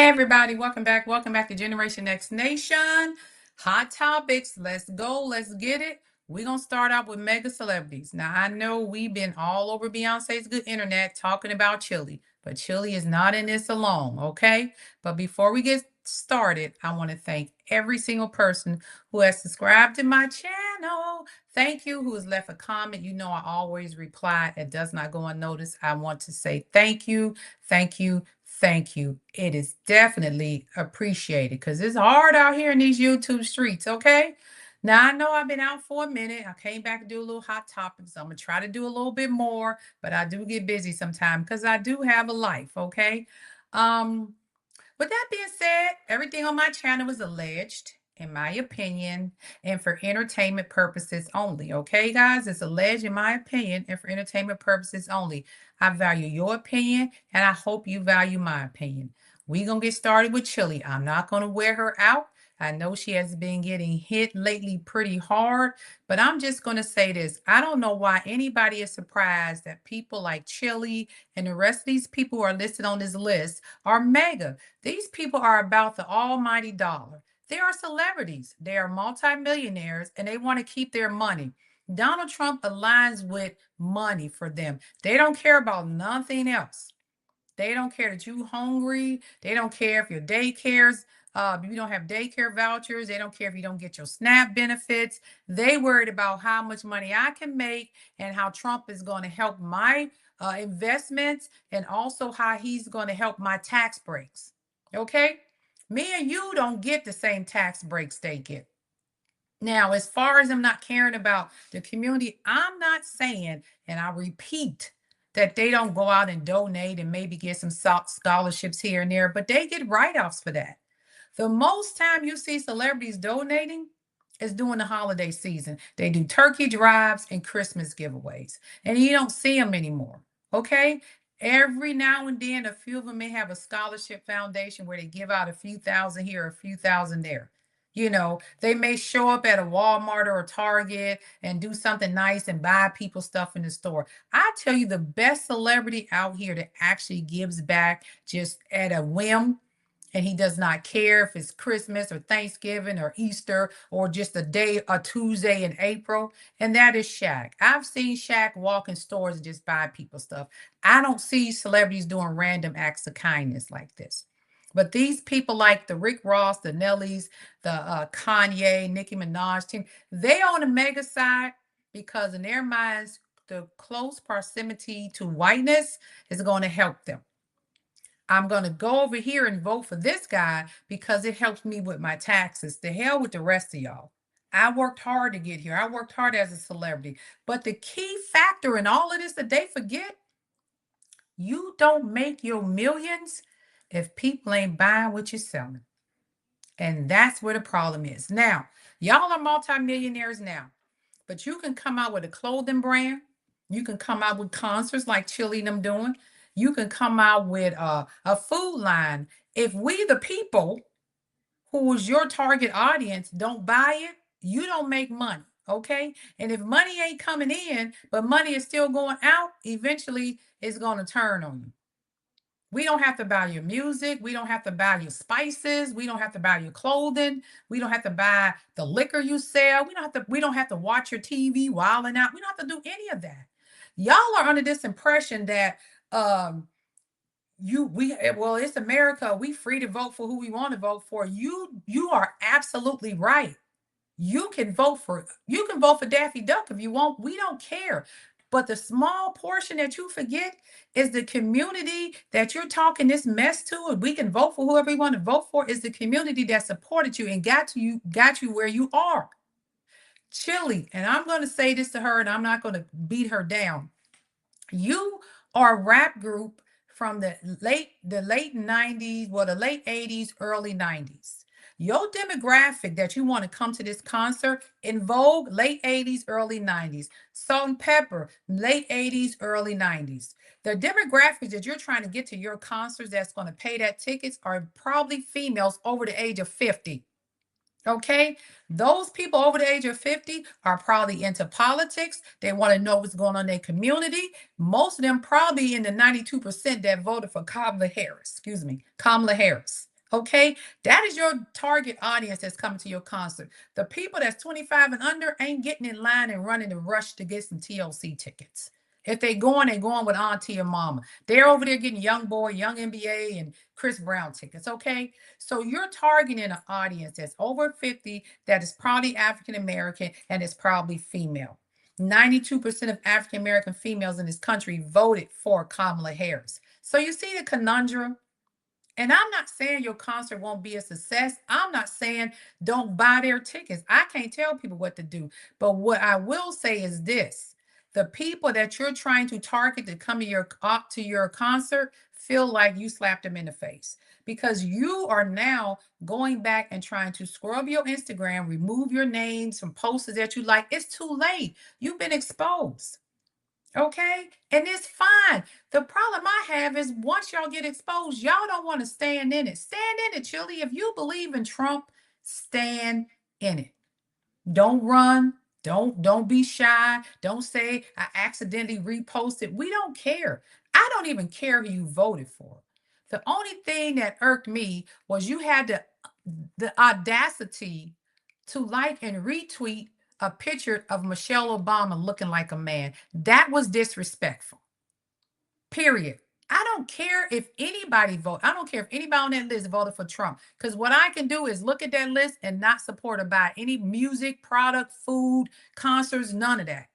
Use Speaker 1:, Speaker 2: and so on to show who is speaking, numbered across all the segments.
Speaker 1: Hey everybody, welcome back. Welcome back to Generation X Nation. Hot topics. Let's go. Let's get it. We're gonna start out with mega celebrities. Now I know we've been all over Beyonce's good internet talking about Chili, but Chili is not in this alone, okay? But before we get started, I want to thank every single person who has subscribed to my channel. Thank you, who has left a comment. You know I always reply. It does not go unnoticed. I want to say thank you, thank you, thank you. It is definitely appreciated because it's hard out here in these YouTube streets, okay? Now, I know I've been out for a minute. I came back to do a little hot topics. I'm going to try to do a little bit more, but I do get busy sometimes because I do have a life, okay? Um, with that being said, everything on my channel is alleged, in my opinion, and for entertainment purposes only. Okay, guys? It's alleged, in my opinion, and for entertainment purposes only. I value your opinion, and I hope you value my opinion. We're going to get started with Chili. I'm not going to wear her out. I know she has been getting hit lately pretty hard, but I'm just going to say this. I don't know why anybody is surprised that people like Chili and the rest of these people who are listed on this list are MAGA. These people are about the almighty dollar. They are celebrities. They are multimillionaires and they want to keep their money. Donald Trump aligns with money for them. They don't care about nothing else. They don't care that you're hungry. They don't care if your daycare's, if you don't have daycare vouchers. They don't care if you don't get your SNAP benefits. They worried about how much money I can make and how Trump is going to help my investments and also how he's going to help my tax breaks. Okay? Me and you don't get the same tax breaks they get. Now, as far as I'm not caring about the community, I'm not saying, and I repeat, that they don't go out and donate and maybe get some scholarships here and there, but they get write-offs for that. The most time you see celebrities donating is during the holiday season. They do turkey drives and Christmas giveaways, and you don't see them anymore. Okay? Every now and then, a few of them may have a scholarship foundation where they give out a few thousand here, a few thousand there. They may show up at a Walmart or a Target and do something nice and buy people stuff in the store. I tell you, the best celebrity out here that actually gives back just at a whim, and he does not care if it's Christmas or Thanksgiving or Easter or just a Tuesday in April, and that is Shaq. I've seen Shaq walk in stores and just buy people stuff. I don't see celebrities doing random acts of kindness like this. But these people like the Rick Ross, the Nellies, the Kanye, Nicki Minaj team, they on the mega side because in their minds, the close proximity to whiteness is going to help them. I'm going to go over here and vote for this guy because it helps me with my taxes. The hell with the rest of y'all. I worked hard to get here. I worked hard as a celebrity. But the key factor in all of this that they forget, you don't make your millions if people ain't buying what you're selling. And that's where the problem is. Now, y'all are multimillionaires now, but you can come out with a clothing brand. You can come out with concerts like Chili and them doing. You can come out with a food line. If we, the people, who is your target audience, don't buy it, you don't make money. Okay. And if money ain't coming in, but money is still going out, eventually it's going to turn on you. We don't have to buy your music. We don't have to buy your spices. We don't have to buy your clothing. We don't have to buy the liquor you sell. We don't have to watch your TV wilding out. We don't have to do any of that. Y'all are under this impression that it's America. We free to vote for who we want to vote for. You are absolutely right. You can vote for Daffy Duck if you want. We don't care. But the small portion that you forget is the community that you're talking this mess to, and we can vote for whoever we want to vote for, is the community that supported you and got you where you are. Chili, and I'm going to say this to her, and I'm not going to beat her down. You are a rap group from the late 90s, well, the late 80s, early 90s. Your demographic that you want to come to this concert, In Vogue, late 80s, early 90s. Salt and Pepper, late 80s, early 90s. The demographics that you're trying to get to your concerts that's going to pay that tickets are probably females over the age of 50. Okay, those people over the age of 50 are probably into politics. They want to know what's going on in their community. Most of them probably in the 92% that voted for Kamala Harris. Excuse me, Kamala Harris. Okay, that is your target audience that's coming to your concert. The people that's 25 and under ain't getting in line and running the rush to get some TLC tickets. If they going with auntie or mama. They're over there getting young boy, young NBA, and Chris Brown tickets. Okay, so you're targeting an audience that's over 50, that is probably African American, and is probably female. 92% of African American females in this country voted for Kamala Harris. So you see the conundrum. And I'm not saying your concert won't be a success. I'm not saying don't buy their tickets. I can't tell people what to do. But what I will say is this: the people that you're trying to target to come to your concert feel like you slapped them in the face, because you are now going back and trying to scrub your Instagram, remove your names from posters that you like. It's too late. You've been exposed. Okay, and it's fine. The problem I have is once y'all get exposed, y'all don't want to stand in it. Stand in it, Chili. If you believe in Trump, stand in it. Don't run. Don't be shy. Don't say I accidentally reposted. We don't care. I don't even care who you voted for. The only thing that irked me was you had the audacity to like and retweet a picture of Michelle Obama looking like a man. That was disrespectful. Period. I don't care if anybody vote. I don't care if anybody on that list voted for Trump. Because what I can do is look at that list and not support or buy any music, product, food, concerts, none of that.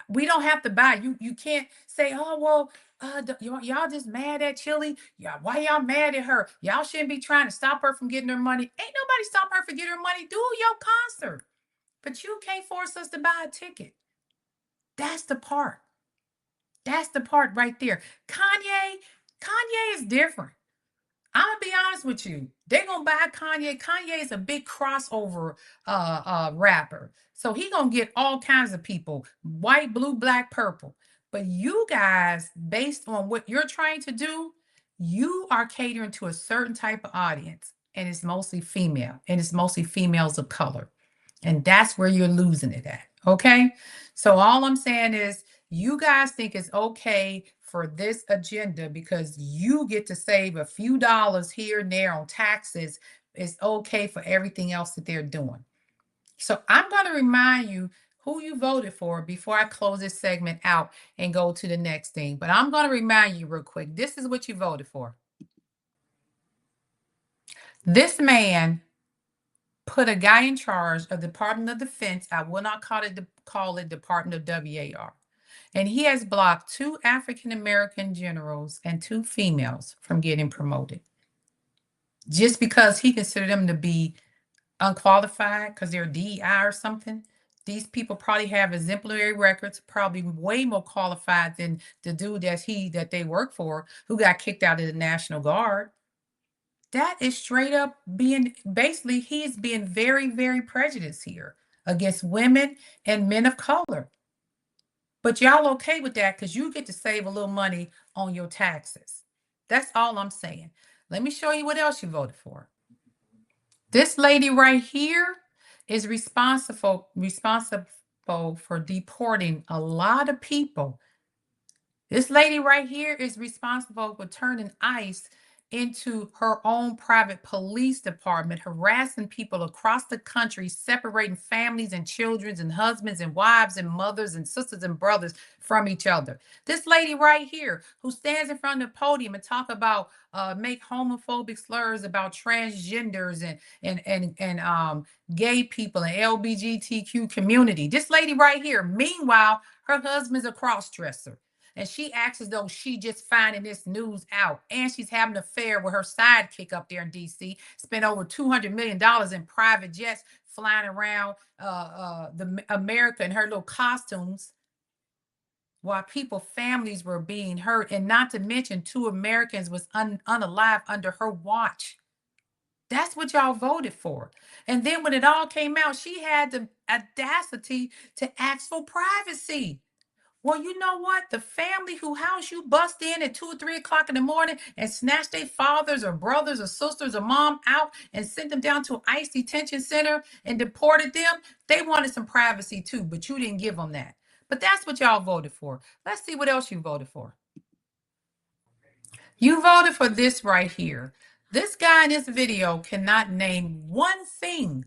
Speaker 1: We don't have to buy. You can't say, oh well, y'all just mad at Chili. Yeah, why y'all mad at her? Y'all shouldn't be trying to stop her from getting her money. Ain't nobody stop her from getting her money. Do your concert. But you can't force us to buy a ticket. That's the part. That's the part right there. Kanye is different. I'm gonna be honest with you. They're gonna buy Kanye. Kanye is a big crossover rapper. So he gonna get all kinds of people, white, blue, black, purple. But you guys, based on what you're trying to do, you are catering to a certain type of audience, and it's mostly female, and it's mostly females of color. And that's where you're losing it at. Okay. So all I'm saying is you guys think it's okay for this agenda because you get to save a few dollars here and there on taxes. It's okay for everything else that they're doing. So I'm going to remind you who you voted for before I close this segment out and go to the next thing. But I'm going to remind you real quick. This is what you voted for. This man put a guy in charge of the Department of Defense. I will not call it Department of WAR. And he has blocked 2 African American generals and 2 females from getting promoted just because he considered them to be unqualified because they're DEI or something. These people probably have exemplary records, probably way more qualified than the dude that they work for, who got kicked out of the National Guard. That is straight up being, basically, he is being very, very prejudiced here against women and men of color. But y'all okay with that because you get to save a little money on your taxes. That's all I'm saying. Let me show you what else you voted for. This lady right here is responsible for deporting a lot of people. This lady right here is responsible for turning ICE into her own private police department, harassing people across the country, separating families and children and husbands and wives and mothers and sisters and brothers from each other. This lady right here who stands in front of the podium and talk about make homophobic slurs about transgenders and gay people and LGBTQ community. This lady right here, meanwhile, her husband's a cross-dresser. And she acts as though she just finding this news out. And she's having an affair with her sidekick up there in D.C. Spent over $200 million in private jets flying around the America in her little costumes while families were being hurt. And not to mention 2 Americans was unalive under her watch. That's what y'all voted for. And then when it all came out, she had the audacity to ask for privacy. Well, you know what? The family who house you bust in at 2 or 3 o'clock in the morning and snatch their fathers or brothers or sisters or mom out and sent them down to an ICE detention center and deported them. They wanted some privacy too, but you didn't give them that. But that's what y'all voted for. Let's see what else you voted for. You voted for this right here. This guy in this video cannot name one thing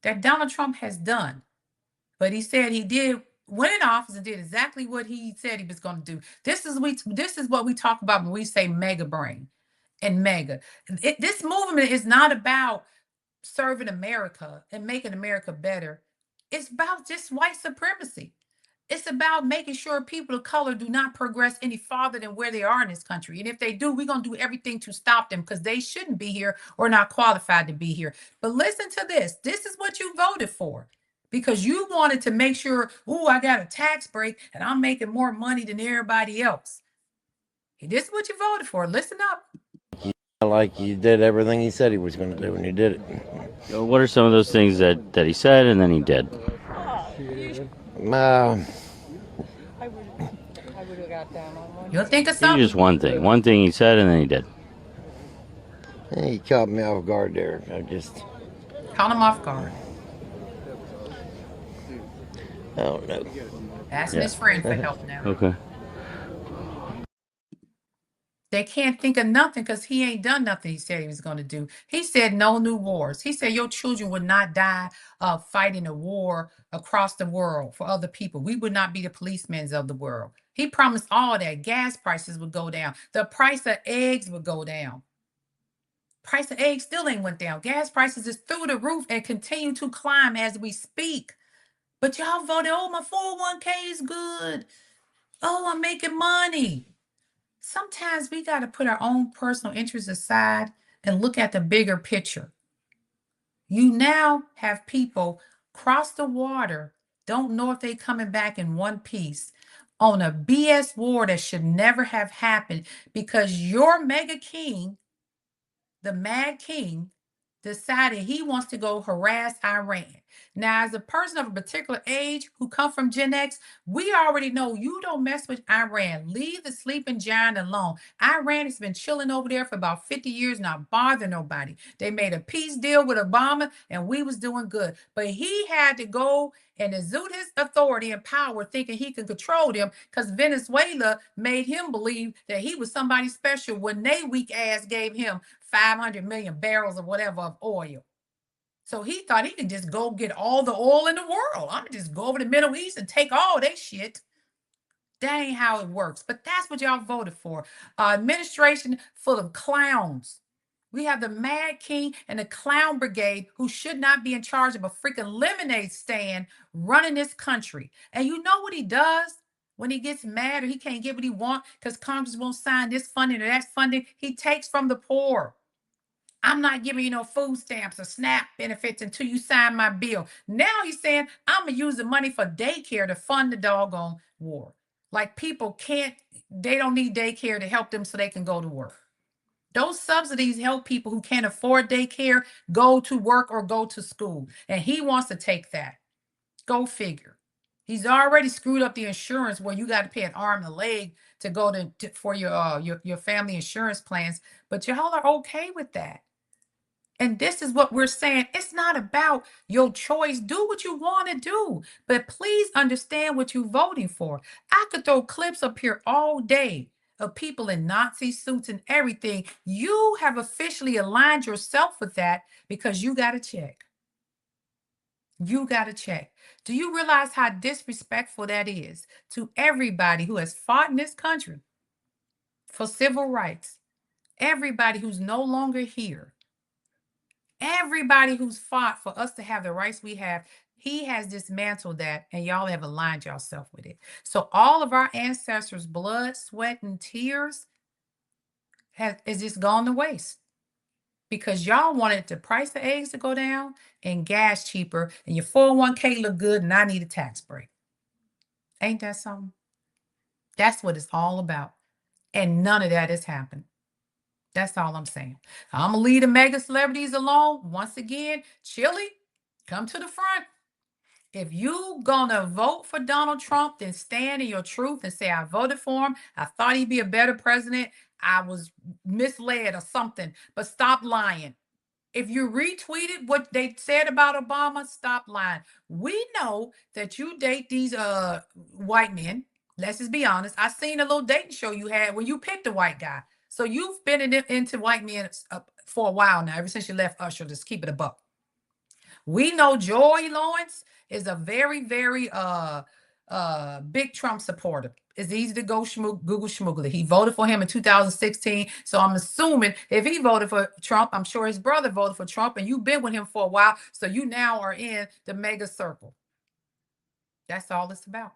Speaker 1: that Donald Trump has done. But he said he did went in office and did exactly what he said he was going to do. This is what we talk about when we say mega brain and mega. This movement is not about serving America and making America better. It's about just white supremacy. It's about making sure people of color do not progress any farther than where they are in this country. And if they do, we're going to do everything to stop them because they shouldn't be here or not qualified to be here. But listen to this. This is what you voted for because you wanted to make sure, oh, I got a tax break and I'm making more money than everybody else. This is what you voted for. Listen up.
Speaker 2: Like you did everything he said he was going to do when you did it.
Speaker 3: What are some of those things that he said and then he did?
Speaker 1: You'll think of
Speaker 3: Maybe
Speaker 1: something.
Speaker 3: just one thing. One thing he said and then he did.
Speaker 2: He caught me off guard there. I just
Speaker 1: Caught him off guard.
Speaker 2: I don't know.
Speaker 1: Asking his friend for help now.
Speaker 3: Okay.
Speaker 1: They can't think of nothing because he ain't done nothing he said he was going to do. He said no new wars. He said your children would not die fighting a war across the world for other people. We would not be the policemen of the world. He promised all that. Gas prices would go down. The price of eggs would go down. Price of eggs still ain't went down. Gas prices is through the roof and continue to climb as we speak. But y'all voted, oh, my 401k is good. Oh, I'm making money. Sometimes we got to put our own personal interests aside and look at the bigger picture. You now have people cross the water, don't know if they're coming back in one piece on a BS war that should never have happened because your mega king, the Mad King, decided he wants to go harass Iran. Now, as a person of a particular age who come from Gen X, we already know you don't mess with Iran. Leave the sleeping giant alone. Iran has been chilling over there for about 50 years, not bothering nobody. They made a peace deal with Obama, and we was doing good. But he had to go and exude his authority and power, thinking he could control them, because Venezuela made him believe that he was somebody special when they weak ass gave him 500 million barrels or whatever of oil. So he thought he could just go get all the oil in the world. I'm gonna just go over to the Middle East and take all that shit. That ain't how it works. But that's what y'all voted for. Administration full of clowns. We have the Mad King and the Clown Brigade who should not be in charge of a freaking lemonade stand running this country. And you know what he does? When he gets mad or he can't get what he wants because Congress won't sign this funding or that funding, he takes from the poor. I'm not giving you no food stamps or SNAP benefits until you sign my bill. Now he's saying, I'm going to use the money for daycare to fund the doggone war. Like people they don't need daycare to help them so they can go to work. Those subsidies help people who can't afford daycare go to work or go to school. And he wants to take that. Go figure. He's already screwed up the insurance where you got to pay an arm and a leg to go for your family insurance plans. But y'all are okay with that. And this is what we're saying. It's not about your choice. Do what you want to do. But please understand what you're voting for. I could throw clips up here all day of people in Nazi suits and everything. You have officially aligned yourself with that because you got to check. You got to check. Do you realize how disrespectful that is to everybody who has fought in this country for civil rights? Everybody who's no longer here. Everybody who's fought for us to have the rights we have, he has dismantled that, and y'all have aligned yourself with it. So all of our ancestors' blood, sweat, and tears is just gone to waste because y'all wanted the price of eggs to go down and gas cheaper, and your 401k look good, and I need a tax break. Ain't that something? That's what it's all about, and none of that has happened. That's all I'm saying. I'm going to leave the mega celebrities alone. Once again, Chili, come to the front. If you going to vote for Donald Trump, then stand in your truth and say, I voted for him. I thought he'd be a better president. I was misled or something. But stop lying. If you retweeted what they said about Obama, stop lying. We know that you date these white men. Let's just be honest. I seen a little dating show you had when you picked a white guy. So you've been into white men for a while now, ever since you left Usher. Just keep it a buck. We know Joy Lawrence is a very, very big Trump supporter. It's easy to go Google schmoogle it. He voted for him in 2016. So I'm assuming if he voted for Trump, I'm sure his brother voted for Trump, and you've been with him for a while. So you now are in the MAGA circle. That's all it's about.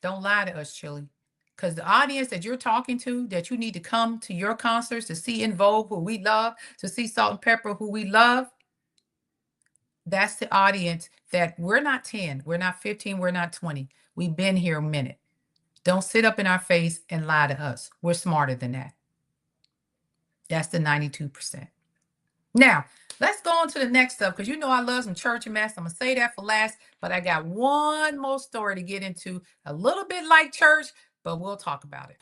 Speaker 1: Don't lie to us, Chili. Because the audience that you're talking to, that you need to come to your concerts to see In Vogue, who we love, to see Salt and Pepper, who we love, that's the audience that we're not 10, we're not 15, we're not 20. We've been here a minute. Don't sit up in our face and lie to us. We're smarter than that. That's the 92%. Now, let's go on to the next stuff because you know I love some church and mess. I'm going to say that for last, but I got one more story to get into, a little bit like church, but we'll talk about it.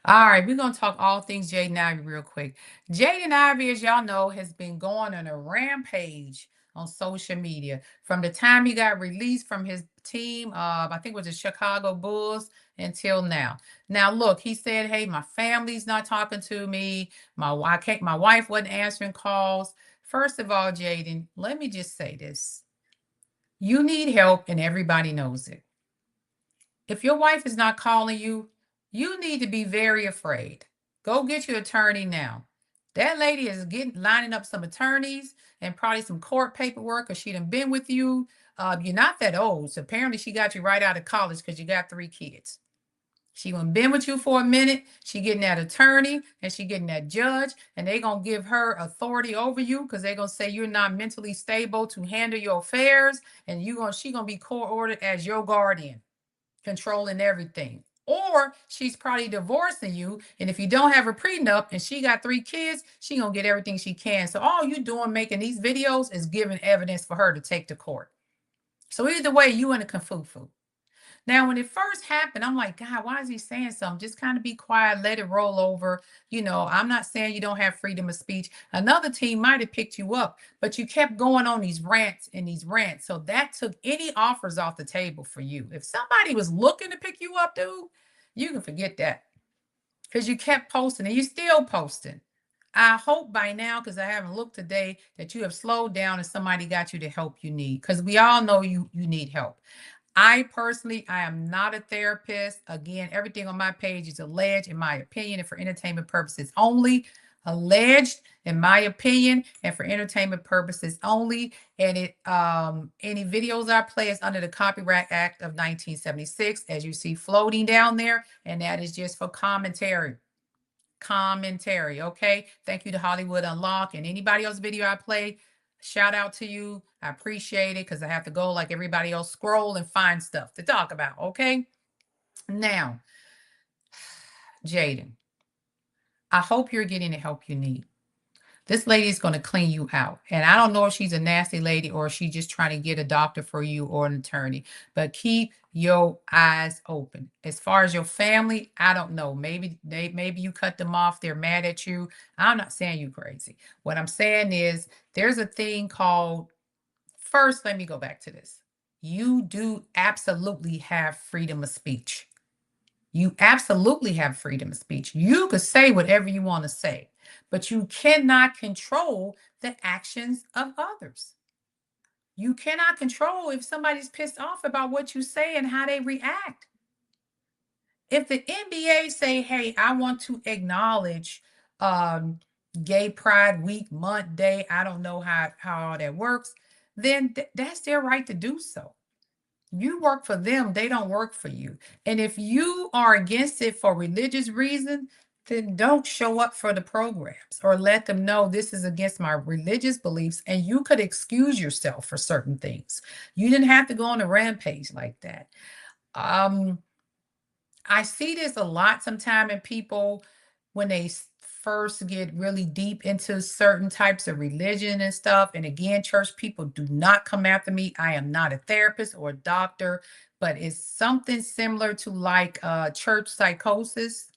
Speaker 1: All right, we're going to talk all things Jaden Ivey real quick. Jaden Ivey, as y'all know, has been going on a rampage on social media from the time he got released from his team, I think it was the Chicago Bulls, until now. Now, look, he said, hey, my family's not talking to me. My wife wasn't answering calls. First of all, Jaden, let me just say this. You need help, and everybody knows it. If your wife is not calling you, you need to be very afraid. Go get your attorney now. That lady is lining up some attorneys and probably some court paperwork because she done been with you. You're not that old. So apparently she got you right out of college because you got 3 kids. She done been with you for a minute. She getting that attorney and she getting that judge, and they gonna give her authority over you because they gonna say you're not mentally stable to handle your affairs, and she gonna be court ordered as your guardian, controlling everything. Or she's probably divorcing you, and if you don't have a prenup and she got 3 kids, she gonna get everything she can. So all you doing making these videos is giving evidence for her to take to court. So either way, you in a confufu. Now, when it first happened, I'm like, God, why is he saying something? Just kind of be quiet, let it roll over. I'm not saying you don't have freedom of speech. Another team might have picked you up, but you kept going on these rants and these rants. So that took any offers off the table for you. If somebody was looking to pick you up, dude, you can forget that because you kept posting and you still posting. I hope by now, because I haven't looked today, that you have slowed down and somebody got you the help you need, because we all know you need help. I am not a therapist. Again, everything on my page is alleged, in my opinion, and for entertainment purposes only. Alleged, in my opinion, and for entertainment purposes only. And any videos I play is under the Copyright Act of 1976, as you see floating down there, and that is just for commentary. Okay? Thank you to Hollywood Unlocked and anybody else video I play. Shout out to you. I appreciate it because I have to go like everybody else, scroll and find stuff to talk about. Okay. Now, Jaden, I hope you're getting the help you need. This lady is going to clean you out. And I don't know if she's a nasty lady or if she's just trying to get a doctor for you or an attorney, but keep your eyes open. As far as your family, I don't know. Maybe you cut them off. They're mad at you. I'm not saying you crazy. What I'm saying is there's a thing called, first, let me go back to this. You do absolutely have freedom of speech. You absolutely have freedom of speech. You could say whatever you want to say, but you cannot control the actions of others. You cannot control if somebody's pissed off about what you say and how they react. If the NBA say, hey, I want to acknowledge Gay Pride Week, month, day, I don't know how all that works, then that's their right to do so. You work for them, they don't work for you. And if you are against it for religious reason, then don't show up for the programs or let them know this is against my religious beliefs, and you could excuse yourself for certain things. You didn't have to go on a rampage like that. I see this a lot sometimes in people when they first get really deep into certain types of religion and stuff. And again, church people, do not come after me. I am not a therapist or a doctor, but it's something similar to like church psychosis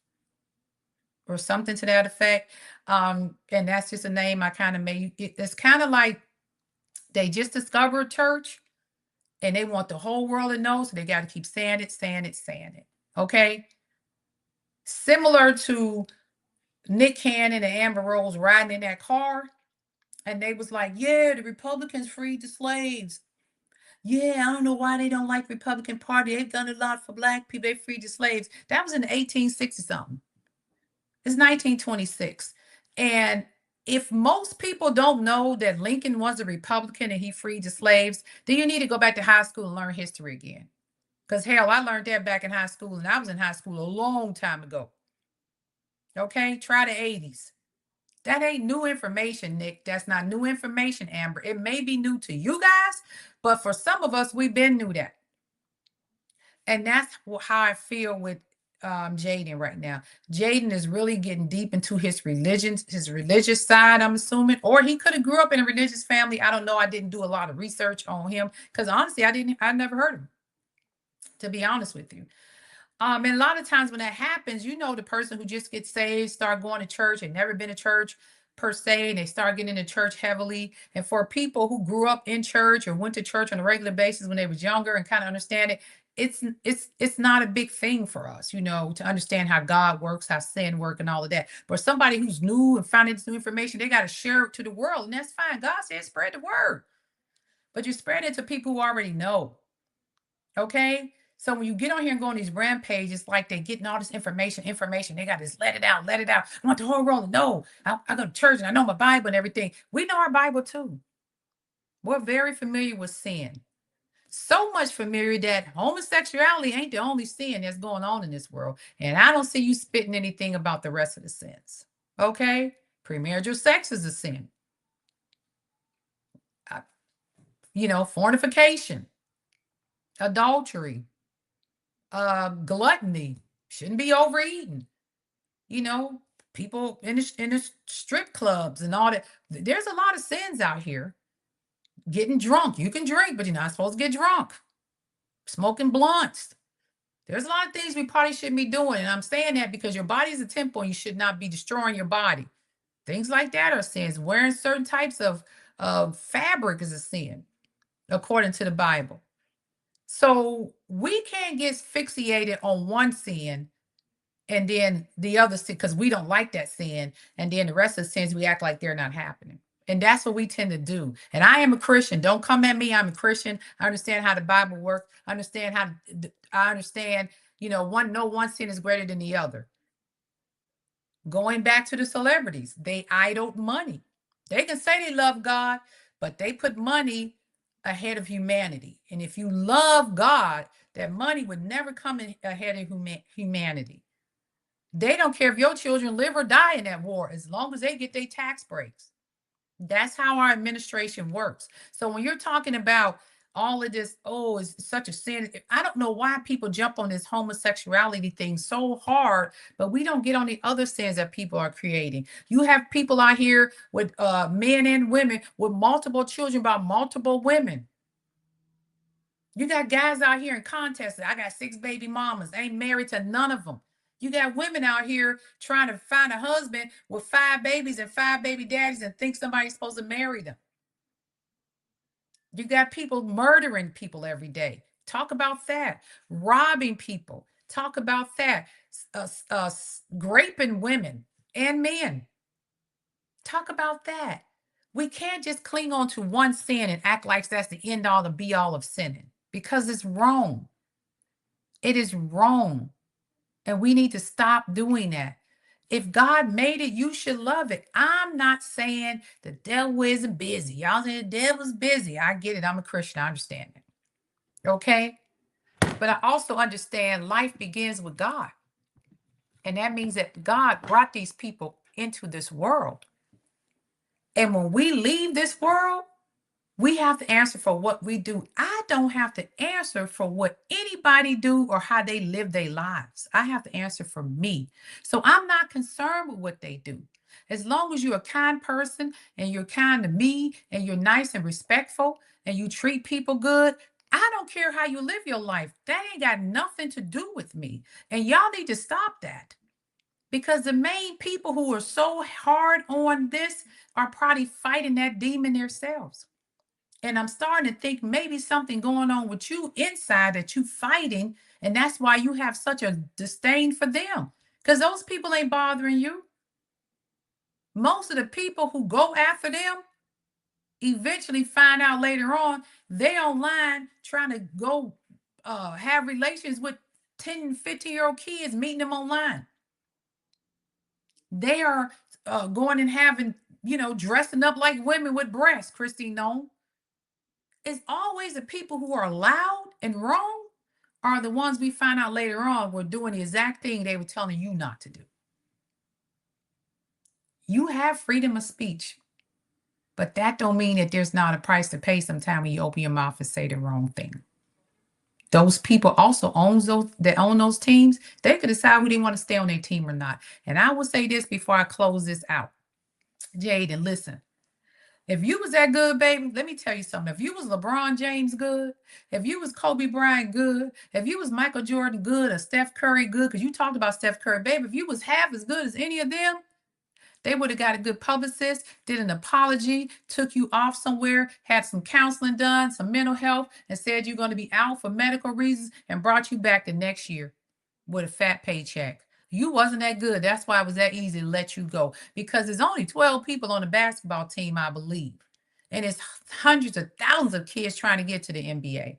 Speaker 1: or something to that effect. And that's just a name I kind of made. It's kind of like they just discovered church and they want the whole world to know. So they got to keep saying it. Okay. Similar to Nick Cannon and Amber Rose riding in that car, and they was like, yeah, the Republicans freed the slaves. Yeah, I don't know why they don't like Republican Party. They've done a lot for black people. They freed the slaves. That was in 1860 something. It's 1926. And if most people don't know that Lincoln was a Republican and he freed the slaves, then you need to go back to high school and learn history again. Because hell, I learned that back in high school, and I was in high school a long time ago. Okay, try the 80s. That ain't new information, Nick. That's not new information, Amber. It may be new to you guys, but for some of us, we've been knew that. And that's how I feel with Jaden right now. Jaden is really getting deep into his religion, his religious side, I'm assuming, or he could have grew up in a religious family. I don't know. I didn't do a lot of research on him because honestly, I never heard of him, to be honest with you. And a lot of times when that happens, you know, the person who just gets saved, start going to church and never been to church per se, and they start getting into church heavily. And for people who grew up in church or went to church on a regular basis when they was younger and kind of understand it, it's not a big thing for us, you know, to understand how God works, how sin work, and all of that. But somebody who's new and finding this new information, they got to share it to the world, and that's fine. God says spread the word, but you spread it to people who already know. Okay. So when you get on here and go on these rampages, like they're getting all this information, they got this, let it out, let it out. I want the whole world to know. I go to church and I know my Bible and everything. We know our Bible too. We're very familiar with sin. So much familiar that homosexuality ain't the only sin that's going on in this world. And I don't see you spitting anything about the rest of the sins. Okay. Premarital sex is a sin. Fornication, adultery, gluttony, shouldn't be overeating. People in the strip clubs and all that. There's a lot of sins out here. Getting drunk. You can drink, but you're not supposed to get drunk. Smoking blunts. There's a lot of things we probably shouldn't be doing. And I'm saying that because your body is a temple and you should not be destroying your body. Things like that are sins. Wearing certain types of fabric is a sin, according to the Bible. So we can't get fixated on one sin and then the other sin because we don't like that sin, and then the rest of the sins we act like they're not happening. And that's what we tend to do. And I am a Christian. Don't come at me. I'm a Christian. I understand how the Bible works. I understand one sin is greater than the other. Going back to the celebrities, they idled money. They can say they love God, but they put money ahead of humanity. And if you love God, that money would never come ahead of humanity. They don't care if your children live or die in that war as long as they get their tax breaks. That's how our administration works. So when you're talking about all of this, oh, it's such a sin. I don't know why people jump on this homosexuality thing so hard, but we don't get on the other sins that people are creating. You have people out here with men and women with multiple children by multiple women. You got guys out here in contests. I got 6 baby mamas. Ain't married to none of them. You got women out here trying to find a husband with 5 babies and 5 baby daddies and think somebody's supposed to marry them. You got people murdering people every day. Talk about that. Robbing people. Talk about that. Raping women and men. Talk about that. We can't just cling on to one sin and act like that's the end all, the be all of sinning, because it's wrong. It is wrong. And we need to stop doing that. If God made it, you should love it. I'm not saying the devil isn't busy. Y'all say the devil's busy. I get it. I'm a Christian. I understand it. Okay. But I also understand life begins with God. And that means that God brought these people into this world. And when we leave this world, we have to answer for what we do. I don't have to answer for what anybody do or how they live their lives. I have to answer for me. So I'm not concerned with what they do. As long as you're a kind person and you're kind to me and you're nice and respectful and you treat people good, I don't care how you live your life. That ain't got nothing to do with me. And y'all need to stop that. Because the main people who are so hard on this are probably fighting that demon themselves. And I'm starting to think maybe something going on with you inside that you fighting. And that's why you have such a disdain for them. Because those people ain't bothering you. Most of the people who go after them eventually find out later on they online trying to go have relations with 10, 15-year-old kids, meeting them online. They are going and having, dressing up like women with breasts, Christine known. It's always the people who are loud and wrong are the ones we find out later on were doing the exact thing they were telling you not to do. You have freedom of speech, but that don't mean that there's not a price to pay sometime when you open your mouth and say the wrong thing. Those people also owns those that own those teams. They could decide who they want to stay on their team or not. And I will say this before I close this out. Jaden, listen. If you was that good, baby, let me tell you something. If you was LeBron James good, if you was Kobe Bryant good, if you was Michael Jordan good, or Steph Curry good, because you talked about Steph Curry, baby, if you was half as good as any of them, they would have got a good publicist, did an apology, took you off somewhere, had some counseling done, some mental health, and said you're going to be out for medical reasons, and brought you back the next year with a fat paycheck. You wasn't that good. That's why it was that easy to let you go, because there's only 12 people on the basketball team, I believe. And it's hundreds of thousands of kids trying to get to the NBA.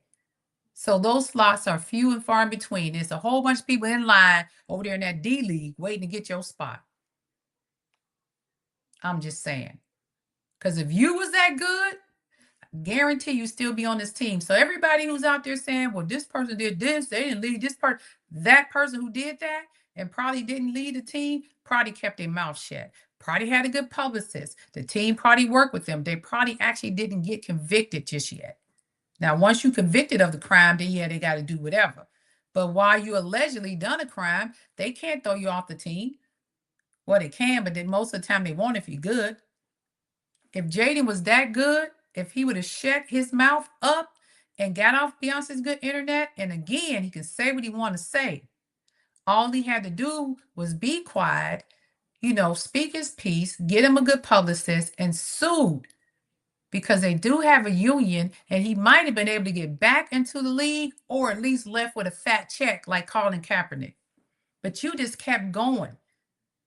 Speaker 1: So those slots are few and far in between. There's a whole bunch of people in line over there in that D League waiting to get your spot. I'm just saying. Because if you was that good, guarantee you still be on this team. So everybody who's out there saying, well, this person did this, they didn't lead this part, that person who did that and probably didn't lead the team, probably kept their mouth shut. Probably had a good publicist. The team probably worked with them. They probably actually didn't get convicted just yet. Now, once you convicted of the crime, then yeah, they got to do whatever. But while you allegedly done a crime, they can't throw you off the team. Well, they can, but then most of the time they won't if you're good. If Jaden was that good, if he would have shut his mouth up and got off Beyonce's good internet, and again, he can say what he want to say. All he had to do was be quiet, speak his piece, get him a good publicist, and sued, because they do have a union, and he might have been able to get back into the league or at least left with a fat check like Colin Kaepernick. But you just kept going.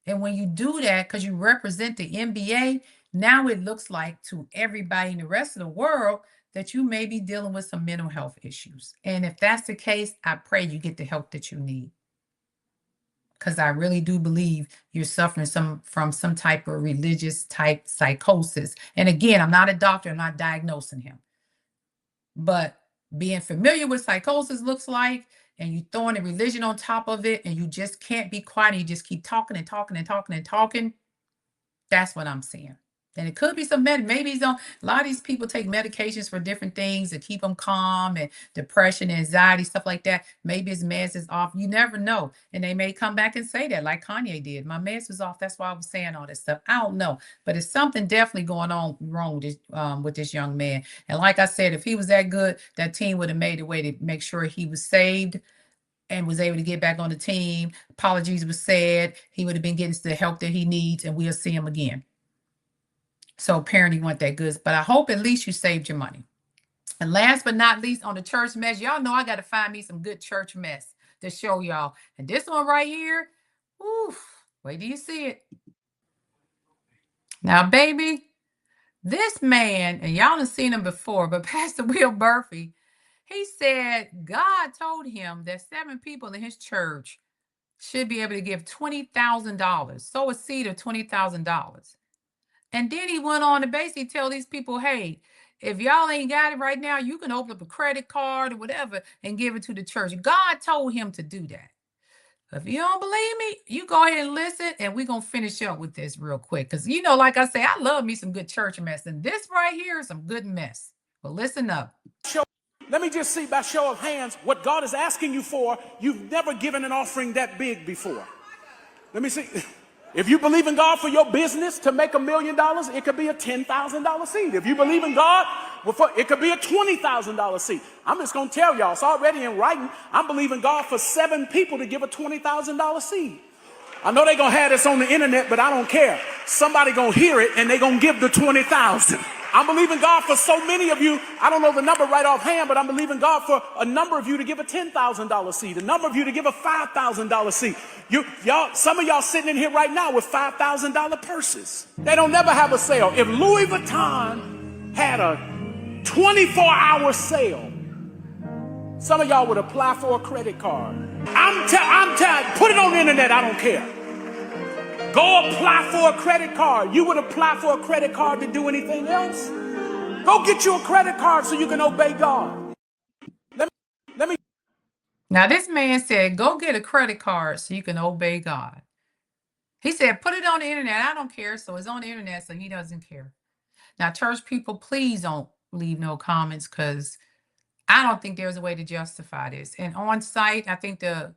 Speaker 1: And when you do that, because you represent the NBA, now it looks like to everybody in the rest of the world that you may be dealing with some mental health issues. And if that's the case, I pray you get the help that you need. Because I really do believe you're suffering from some type of religious type psychosis. And again, I'm not a doctor, I'm not diagnosing him. But being familiar with psychosis looks like, and you throwing a religion on top of it, and you just can't be quiet, and you just keep talking and talking and talking and talking. That's what I'm seeing. And it could be some maybe he's on, a lot of these people take medications for different things to keep them calm, and depression, anxiety, stuff like that. Maybe his meds is off. You never know. And they may come back and say that, like Kanye did. My meds was off. That's why I was saying all this stuff. I don't know. But it's something definitely going on wrong with this young man. And like I said, if he was that good, that team would have made a way to make sure he was saved and was able to get back on the team. Apologies were said. He would have been getting the help that he needs, and we'll see him again. So apparently weren't that good, but I hope at least you saved your money. And last but not least, on the church mess, y'all know I got to find me some good church mess to show y'all. And this one right here, oof, wait till you see it. Now, baby, this man, and y'all have seen him before, but Pastor Will Murphy, he said God told him that 7 people in his church should be able to give $20,000, sow a seed of $20,000. And then he went on to basically tell these people, hey, if y'all ain't got it right now, you can open up a credit card or whatever and give it to the church. God told him to do that. If you don't believe me, you go ahead and listen, and we're going to finish up with this real quick. Because, like I say, I love me some good church mess. And this right here is some good mess. But listen up.
Speaker 4: Let me just see by show of hands what God is asking you for. You've never given an offering that big before. Let me see. If you believe in God for your business to make $1 million, it could be a $10,000 seed. If you believe in God, it could be a $20,000 seed. I'm just going to tell y'all, it's already in writing. I'm believing God for 7 people to give a $20,000 seed. I know they're going to have this on the internet, but I don't care. Somebody going to hear it, and they're going to give the $20,000. I'm believing God for so many of you. I don't know the number right offhand, but I'm believing God for a number of you to give a $10,000 seed, a number of you to give a $5,000 seed. Y'all, some of y'all sitting in here right now with $5,000 purses. They don't never have a sale. If Louis Vuitton had a 24-hour sale, some of y'all would apply for a credit card. I'm telling, put it on the internet. I don't care. Go apply for a credit card. You would apply for a credit card to do anything else? Go get you a credit card so you can obey God. Let me.
Speaker 1: Now, this man said, go get a credit card so you can obey God. He said, put it on the internet. I don't care. So it's on the internet, so he doesn't care. Now, church people, please don't leave no comments, because I don't think there's a way to justify this. And on site, I think the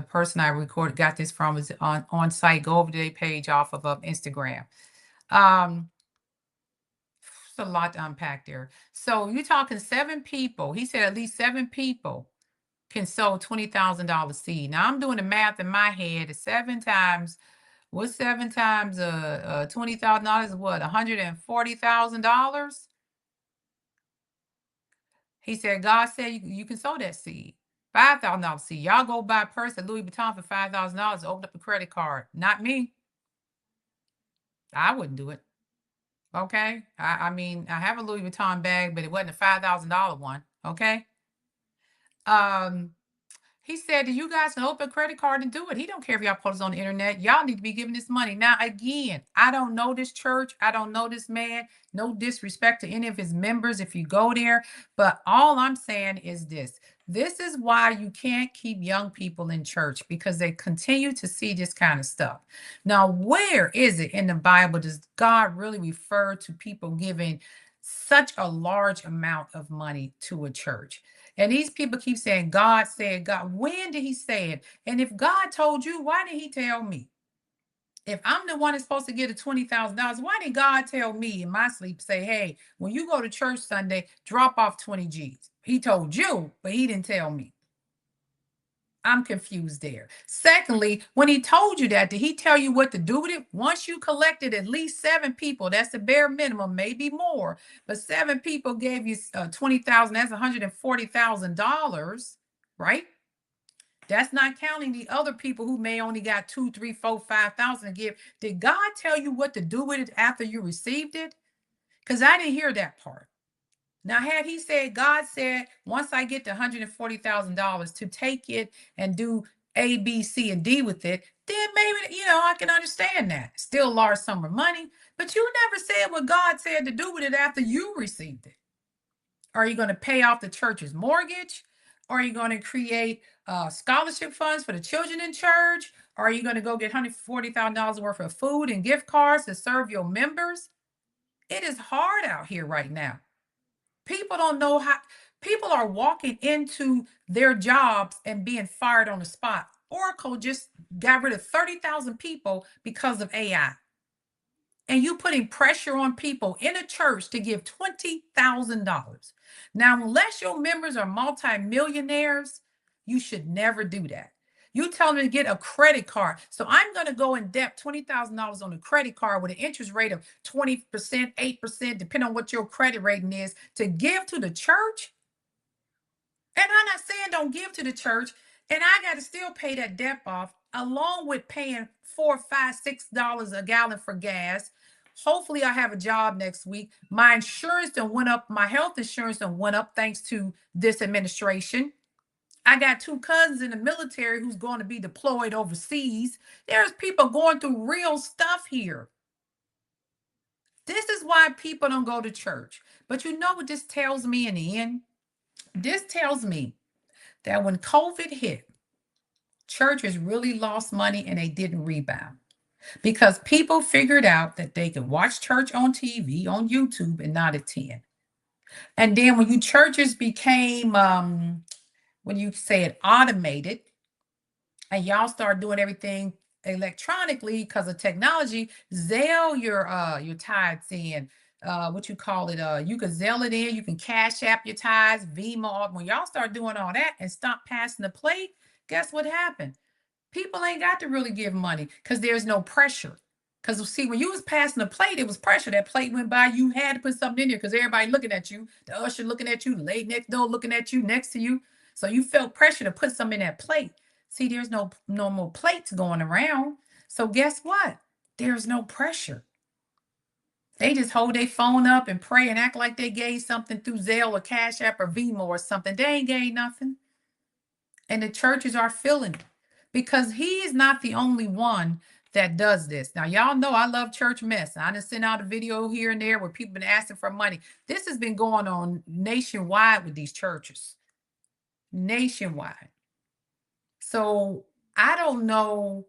Speaker 1: person I got this from is on site. Go over to their page off of Instagram. It's a lot to unpack there. So you're talking 7 people. He said at least 7 people can sow $20,000 seed. Now I'm doing the math in my head. 7 times, what's 7 times $20,000 is what? $140,000. He said God said you can sow that seed. $5,000 seed. Y'all go buy a purse at Louis Vuitton for $5,000. Open up a credit card. Not me. I wouldn't do it. Okay. I mean, I have a Louis Vuitton bag, but it wasn't a $5,000 one. Okay. He said that you guys can open a credit card and do it. He don't care if y'all post it on the internet. Y'all need to be giving this money. Now, again, I don't know this church. I don't know this man. No disrespect to any of his members if you go there. But all I'm saying is this. This is why you can't keep young people in church, because they continue to see this kind of stuff. Now, where is it in the Bible does God really refer to people giving such a large amount of money to a church? And these people keep saying, God said, God. When did he say it? And if God told you, why didn't he tell me? If I'm the one that's supposed to get a $20,000, why didn't God tell me in my sleep, say, hey, when you go to church Sunday, drop off 20 G's? He told you, but he didn't tell me. I'm confused there. Secondly, when he told you that, did he tell you what to do with it? Once you collected at least 7 people, that's the bare minimum, maybe more, but 7 people gave you $20,000, that's $140,000, right? That's not counting the other people who may only got 2, 3, 4, 5,000 to give. Did God tell you what to do with it after you received it? Because I didn't hear that part. Now, had he said, God said, once I get to $140,000 to take it and do A, B, C, and D with it, then maybe, I can understand that. Still a large sum of money, but you never said what God said to do with it after you received it. Are you going to pay off the church's mortgage? Are you going to create scholarship funds for the children in church? Are you going to go get $140,000 worth of food and gift cards to serve your members? It is hard out here right now. People don't know how. People are walking into their jobs and being fired on the spot. Oracle just got rid of 30,000 people because of AI. And you putting pressure on people in a church to give $20,000. Now, unless your members are multimillionaires, you should never do that. You tell them to get a credit card. So I'm going to go in debt $20,000 on a credit card with an interest rate of 20%, 8%, depending on what your credit rating is, to give to the church. And I'm not saying don't give to the church. And I got to still pay that debt off, along with paying $4, $5, $6 a gallon for gas. Hopefully I have a job next week. My insurance done went up. My health insurance done went up thanks to this administration. I got 2 cousins in the military who's going to be deployed overseas. There's people going through real stuff here. This is why people don't go to church. But you know what this tells me in the end? This tells me that when COVID hit, churches really lost money and they didn't rebound, because people figured out that they could watch church on TV, on YouTube, and not attend. And then when churches became, when you say it, automated, and y'all start doing everything electronically because of technology, Zelle your tithes in. What you call it? You can Zelle it in. You can Cash App your tithes, Vimo. When y'all start doing all that and stop passing the plate, guess what happened? People ain't got to really give money because there's no pressure. Because see, when you was passing the plate, it was pressure. That plate went by, you had to put something in there because everybody looking at you, the usher looking at you, the lady next door looking at you, next to you. So you felt pressure to put something in that plate. See, there's no more plates going around. So guess what? There's no pressure. They just hold their phone up and pray and act like they gave something through Zelle or Cash App or Venmo or something. They ain't gave nothing. And the churches are filling it because he is not the only one that does this. Now, y'all know I love church mess. I just sent out a video here and there where people been asking for money. This has been going on nationwide with these churches. Nationwide. So I don't know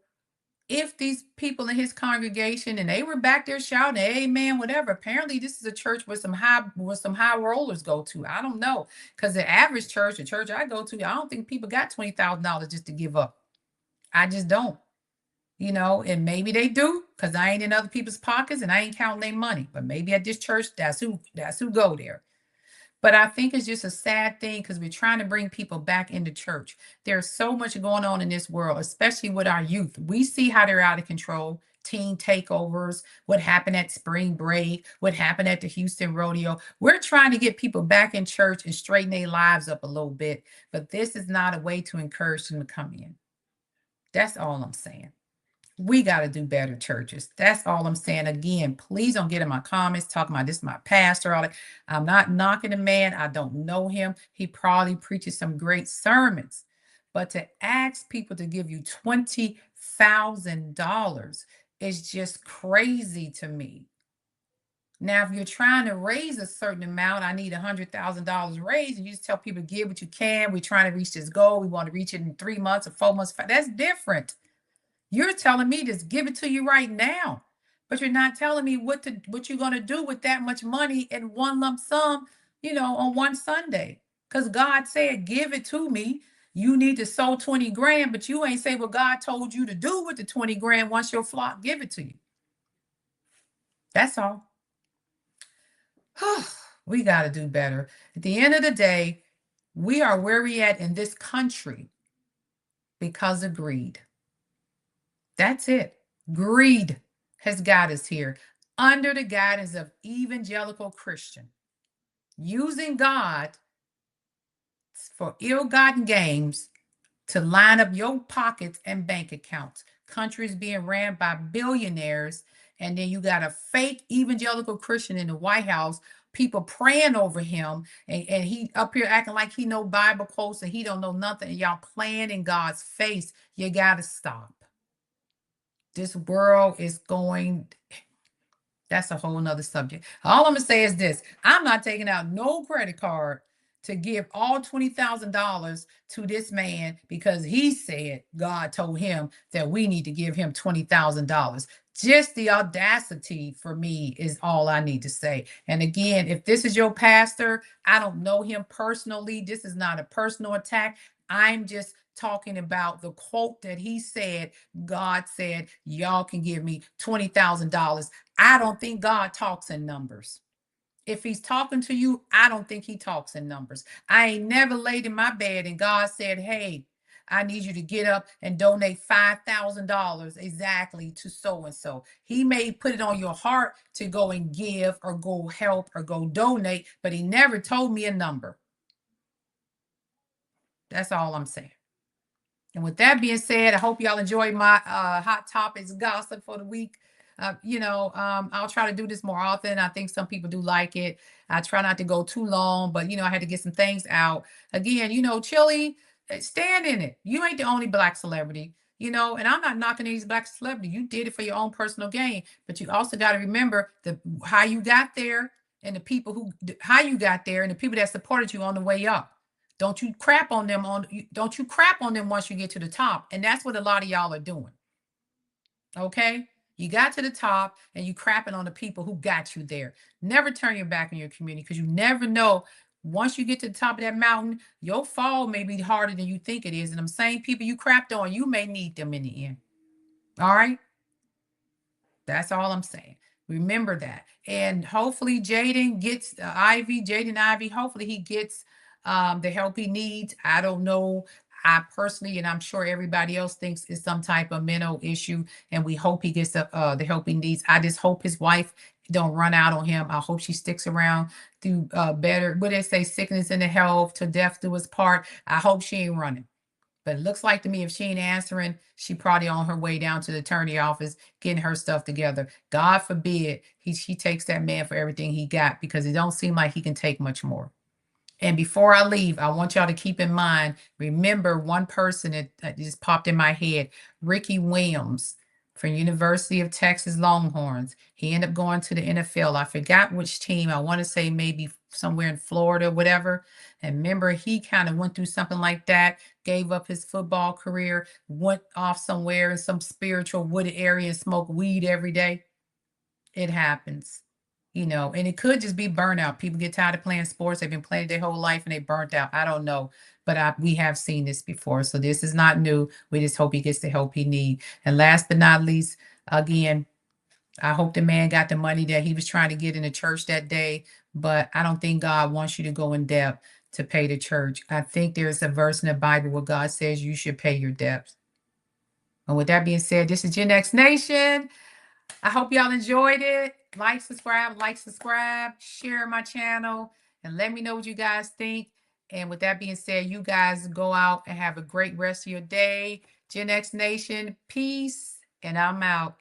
Speaker 1: if these people in his congregation and they were back there shouting amen whatever. Apparently this is a church where some high rollers go to. I don't know, because the average church, the church I go to, I don't think people got $20,000 just to give up. I just don't, and maybe they do, because I ain't in other people's pockets and I ain't counting their money. But maybe at this church, that's who go there. But I think it's just a sad thing because we're trying to bring people back into church. There's so much going on in this world, especially with our youth. We see how they're out of control. Teen takeovers, what happened at spring break, what happened at the Houston rodeo. We're trying to get people back in church and straighten their lives up a little bit. But this is not a way to encourage them to come in. That's all I'm saying. We got to do better, churches. That's all I'm saying. Again, please don't get in my comments talking about this is my pastor. All that. I'm not knocking the man. I don't know him. He probably preaches some great sermons. But to ask people to give you $20,000 is just crazy to me. Now, if you're trying to raise a certain amount, I need $100,000 raised, and you just tell people give what you can. We're trying to reach this goal. We want to reach it in 3 months or 4 months. That's different. You're telling me to give it to you right now, but you're not telling me what you're going to do with that much money in one lump sum, on one Sunday. Because God said, give it to me. You need to sow 20 grand, but you ain't say what God told you to do with the 20 grand once your flock give it to you. That's all. We got to do better. At the end of the day, we are where we at in this country because of greed. That's it. Greed has got us here under the guidance of evangelical Christian, using God for ill-gotten gains to line up your pockets and bank accounts. Countries being ran by billionaires, and then you got a fake evangelical Christian in the White House, people praying over him, and he up here acting like he know Bible quotes and he don't know nothing, and y'all playing in God's face. You got to stop. This world is going, that's a whole nother subject. All I'm gonna say is this: I'm not taking out no credit card to give all $20,000 to this man because he said God told him that we need to give him $20,000. Just the audacity for me is all I need to say. And again, if this is your pastor, I don't know him personally. This is not a personal attack. I'm just talking about the quote that he said. God said, y'all can give me $20,000. I don't think God talks in numbers. If he's talking to you, I don't think he talks in numbers. I ain't never laid in my bed and God said, hey, I need you to get up and donate $5,000 exactly to so and so. He may put it on your heart to go and give or go help or go donate, but he never told me a number. That's all I'm saying. And with that being said, I hope y'all enjoyed my hot topics gossip for the week. I'll try to do this more often. I think some people do like it. I try not to go too long, but I had to get some things out. Again, Chili, stand in it. You ain't the only black celebrity, and I'm not knocking these black celebrities. You did it for your own personal gain, but you also got to remember how you got there and the people how you got there and the people that supported you on the way up. Don't you crap on them once you get to the top. And that's what a lot of y'all are doing. Okay? You got to the top and you crapping on the people who got you there. Never turn your back on your community because you never know. Once you get to the top of that mountain, your fall may be harder than you think it is. And them same people you crapped on, you may need them in the end. All right? That's all I'm saying. Remember that. And hopefully Jaden gets Jaden Ivey, hopefully he gets the help he needs. I don't know. I personally, and I'm sure everybody else thinks it's some type of mental issue, and we hope he gets the help he needs. I just hope his wife don't run out on him. I hope she sticks around through better, what they say, sickness and the health to death do his part. I hope she ain't running. But it looks like to me, if she ain't answering, she probably on her way down to the attorney office getting her stuff together. God forbid she takes that man for everything he got, because it don't seem like he can take much more. And before I leave, I want y'all to keep in mind, remember one person that just popped in my head, Ricky Williams from University of Texas Longhorns. He ended up going to the NFL. I forgot which team. I want to say maybe somewhere in Florida, whatever. And remember, he kind of went through something like that, gave up his football career, went off somewhere in some spiritual wooded area and smoked weed every day. It happens. And it could just be burnout. People get tired of playing sports. They've been playing their whole life and they burnt out. I don't know, but we have seen this before. So this is not new. We just hope he gets the help he needs. And last but not least, again, I hope the man got the money that he was trying to get in the church that day. But I don't think God wants you to go in debt to pay the church. I think there's a verse in the Bible where God says you should pay your debts. And with that being said, this is Gen X Nation. I hope y'all enjoyed it. Like, subscribe, share my channel, and let me know what you guys think. And with that being said, you guys go out and have a great rest of your day. Gen X Nation, peace, and I'm out.